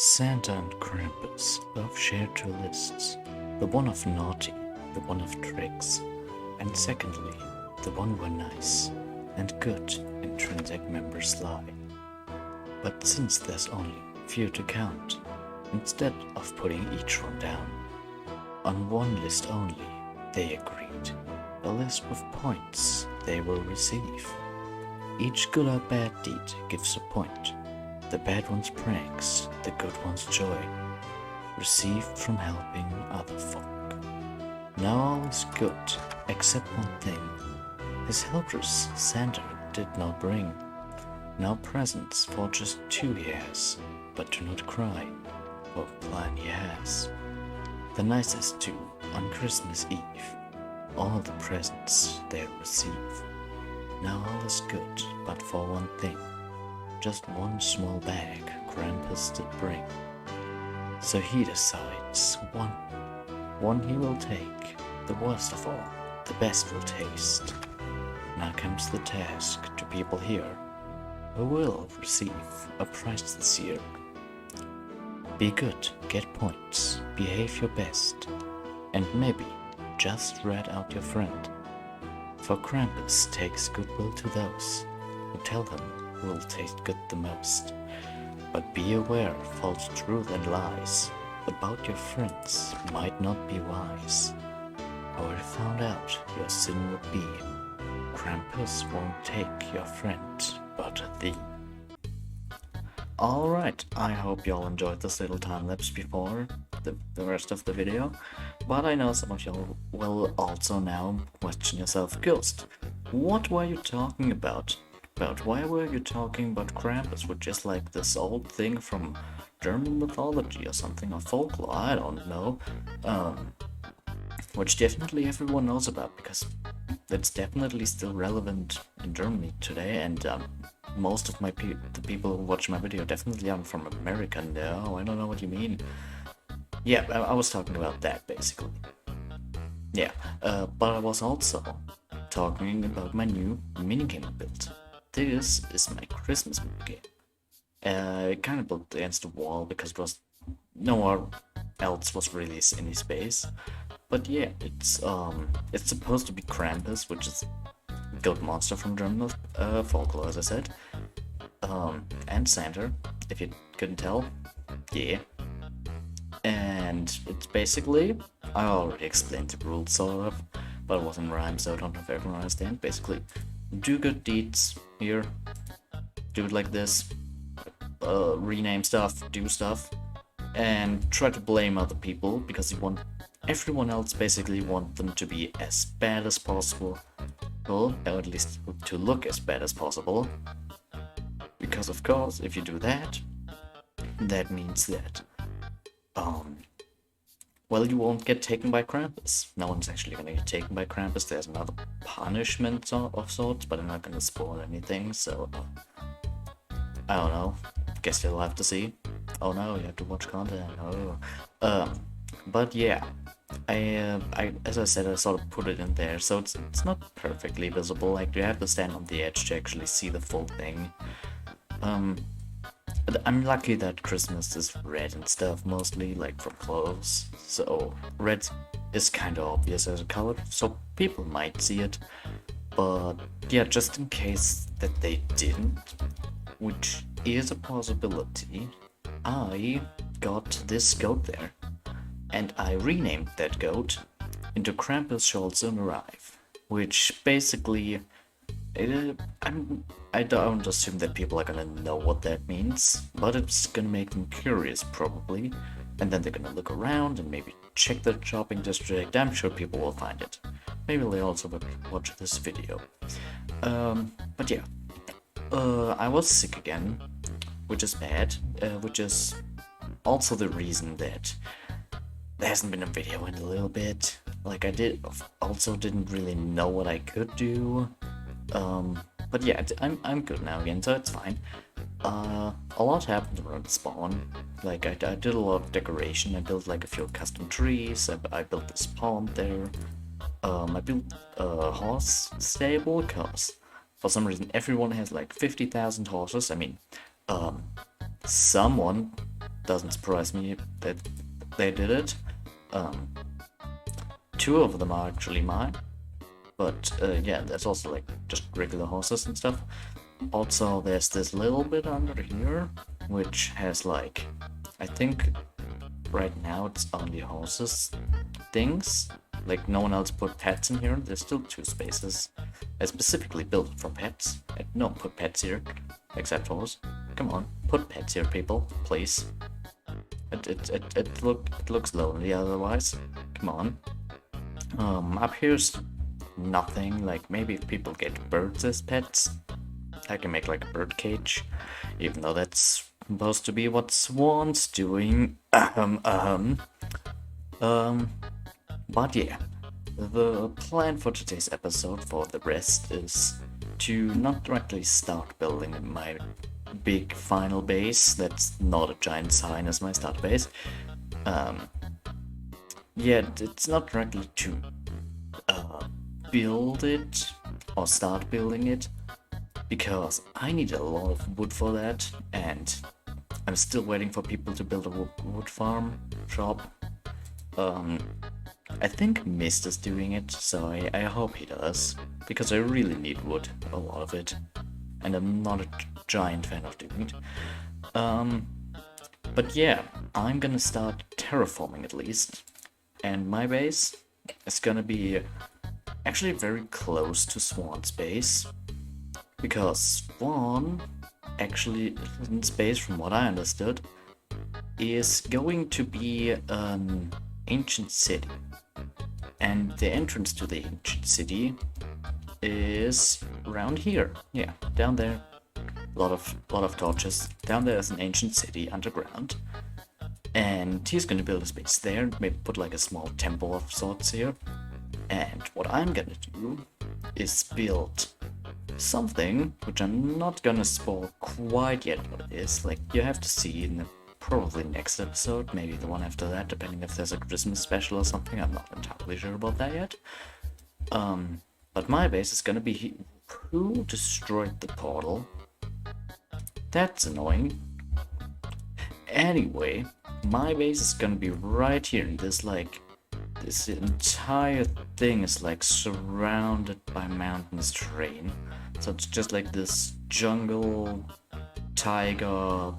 Santa and Krampus both shared two lists, the one of naughty, the one of tricks, and secondly, the one where nice and good intrinsic members lie. But since there's only few to count, instead of putting each one down, on one list only, they agreed, a list with points they will receive. Each good or bad deed gives a point. The bad one's pranks, the good one's joy, received from helping other folk. Now all is good, except one thing. His helpers Santa did not bring. Now presents for just 2 years, but do not cry, for plan he has. The nicest too, on Christmas Eve, all the presents they receive. Now all is good, but for one thing. Just one small bag Krampus did bring. So he decides one he will take, the worst of all, the best will taste. Now comes the task to people here, who will receive a prize this year. Be good, get points, behave your best, and maybe just rat out your friend. For Krampus takes goodwill to those who tell him will taste good the most. But be aware, false truth and lies about your friends might not be wise. Or if found out your sin would be, Krampus won't take your friend, but thee. Alright, I hope you all enjoyed this little time lapse before the rest of the video, but I know some of y'all will also now question yourself, Ghost, what were you talking about? Why were you talking about Krampus, which is like this old thing from German mythology or something, or folklore, I don't know, which definitely everyone knows about because it's definitely still relevant in Germany today, and most of the people who watch my video definitely aren't from America. No, I don't know what you mean. Yeah, I was talking about that basically. Yeah, but I was also talking about my new minigame I built. This is my Christmas minigame. I kind of built against the wall because no one else was really any space. But yeah, it's supposed to be Krampus, which is a goat monster from German folklore, as I said, and Santa, if you couldn't tell. Yeah. And it's basically, I already explained the rules sort of, but it was in rhyme, so I don't know if everyone understands. Basically, do good deeds here, do it like this, rename stuff, do stuff, and try to blame other people because you want everyone else basically want them to be as bad as possible, or at least to look as bad as possible, because of course if you do that, that means that well, you won't get taken by Krampus. No one's actually gonna get taken by Krampus. There's another punishment of sorts, but I'm not gonna spoil anything, so I don't know. Guess you'll have to see. Oh no, you have to watch content. Oh. But yeah, I as I said, I sort of put it in there, so it's not perfectly visible. Like you have to stand on the edge to actually see the full thing. But I'm lucky that Christmas is red and stuff, mostly, like from clothes. So red is kind of obvious as a color, so people might see it. But yeah, just in case that they didn't, which is a possibility, I got this goat there, and I renamed that goat into Krampus shall soon arrive, which basically, I don't assume that people are gonna know what that means, but it's gonna make them curious probably, and then they're gonna look around and maybe check the shopping district. I'm sure people will find it. Maybe they also will watch this video. But yeah, I was sick again, which is bad, which is also the reason that there hasn't been a video in a little bit. Like I didn't really know what I could do. But yeah, I'm good now again, so it's fine. A lot happened around spawn. Like I did a lot of decoration. I built like a few custom trees. I built this pond there. I built a horse stable because for some reason everyone has like 50,000 horses. I mean, someone doesn't surprise me that they did it. Two of them are actually mine, but yeah, there's also like just regular horses and stuff. Also, there's this little bit under here, which has like, I think right now it's only horses things. Like no one else put pets in here. There's still 2 spaces. I specifically built it for pets. No one put pets here, except horse. Come on, put pets here, people, please. It looks lonely otherwise. Come on. Up here's nothing. Like maybe if people get birds as pets, I can make like a bird cage, even though that's supposed to be what Swan's doing. But yeah, the plan for today's episode for the rest is to not directly start building my big final base. That's not a giant sign as my start base. Yeah, it's not directly to build it or start building it, because I need a lot of wood for that, and I'm still waiting for people to build a wood farm shop. I think Mist is doing it, so I hope he does, because I really need wood, a lot of it, and I'm not a giant fan of doing it. But yeah, I'm gonna start terraforming at least, and my base is gonna be actually very close to Swan's base, because Swan, actually, in space from what I understood, is going to be an ancient city. And the entrance to the ancient city is around here. Yeah, down there. A lot of torches. Down there is an ancient city underground. And he's gonna build a space there, maybe put like a small temple of sorts here. And what I'm gonna do is build something which I'm not gonna spoil quite yet what it is. Like, you have to see in the probably next episode, maybe the one after that, depending if there's a Christmas special or something. I'm not entirely sure about that yet. But my base is gonna be who destroyed the portal? That's annoying. Anyway, my base is gonna be right here, and this entire thing is like surrounded by mountainous terrain. So it's just like this jungle, tiger,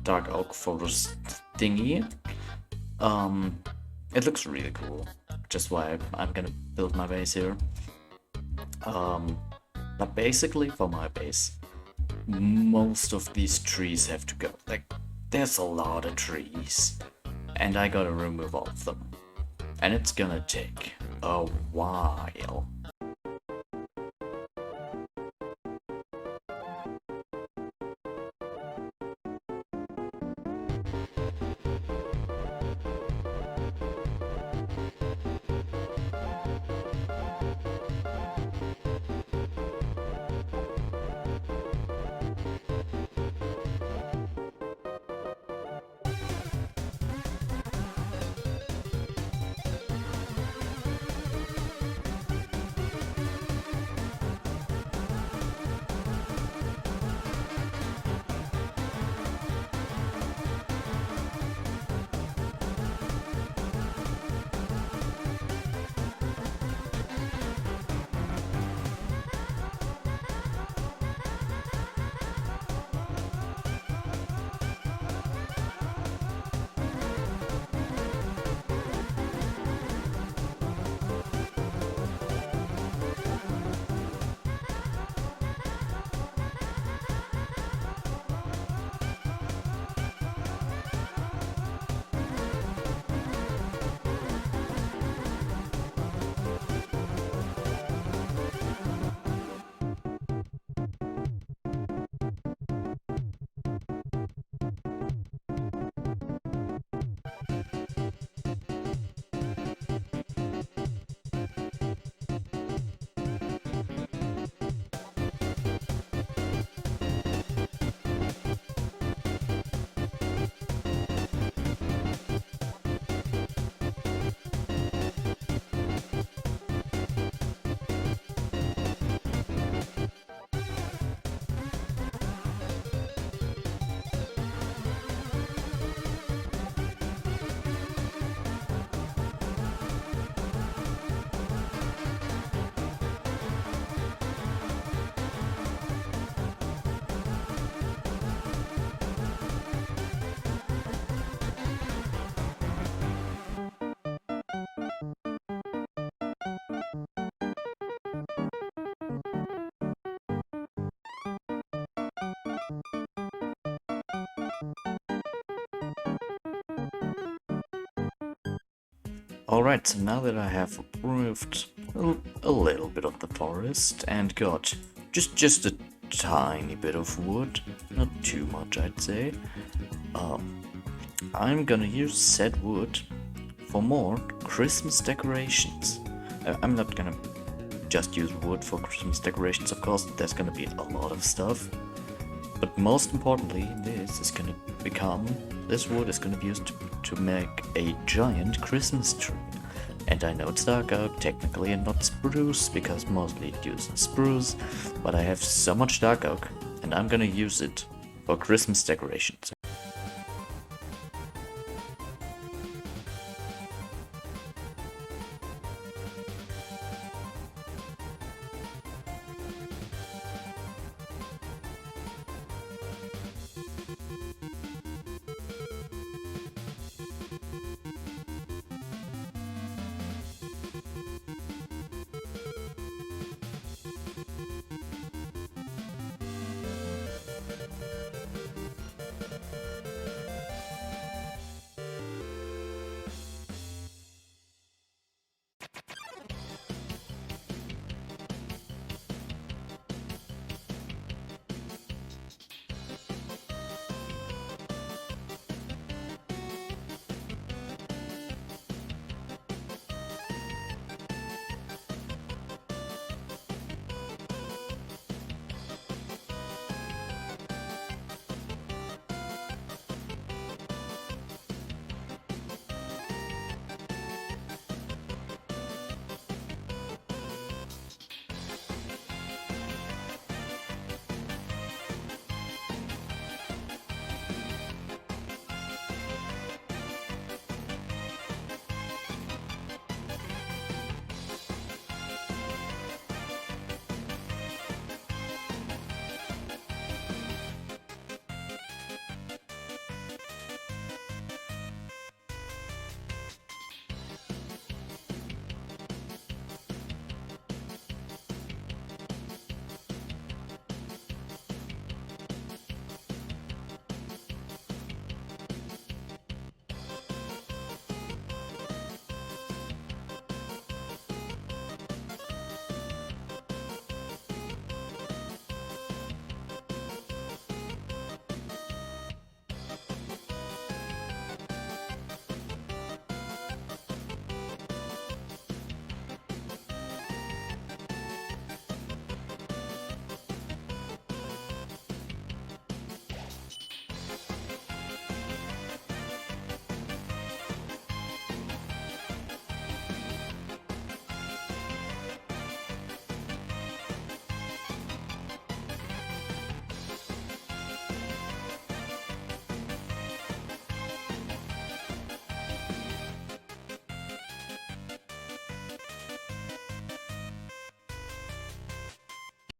dark oak forest thingy. It looks really cool, which is why I'm gonna build my base here. But basically for my base, most of these trees have to go. Like, there's a lot of trees, and I gotta remove all of them. And it's gonna take a while. Alright, so now that I have removed a little bit of the forest and got just a tiny bit of wood, not too much I'd say, I'm gonna use said wood for more Christmas decorations. I'm not gonna just use wood for Christmas decorations, of course, there's gonna be a lot of stuff. But most importantly, this wood is gonna be used to make a giant Christmas tree. And I know it's dark oak technically and not spruce, because mostly it uses spruce, but I have so much dark oak, and I'm gonna use it for Christmas decorations.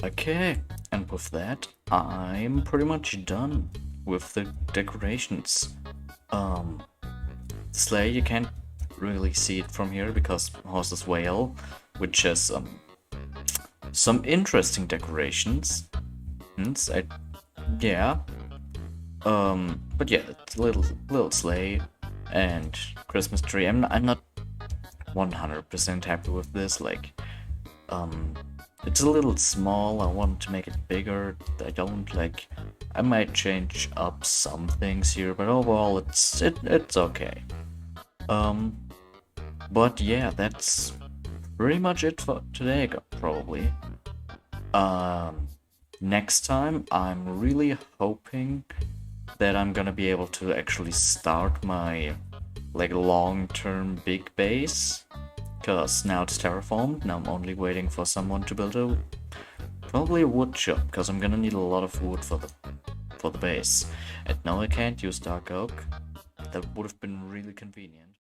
Okay, and with that, I'm pretty much done with the decorations. Sleigh, you can't really see it from here because horses wail, which has some interesting decorations. Yeah. But yeah, it's a little sleigh and Christmas tree. I'm not 100% happy with this. Like, it's a little small. I want to make it bigger. I might change up some things here, but overall it's okay. But yeah, that's pretty much it for today, probably. Next time I'm really hoping that I'm gonna be able to actually start my long-term big base. Because now it's terraformed, now I'm only waiting for someone to build probably a wood shop, because I'm gonna need a lot of wood for the base. And now I can't use dark oak. That would have been really convenient.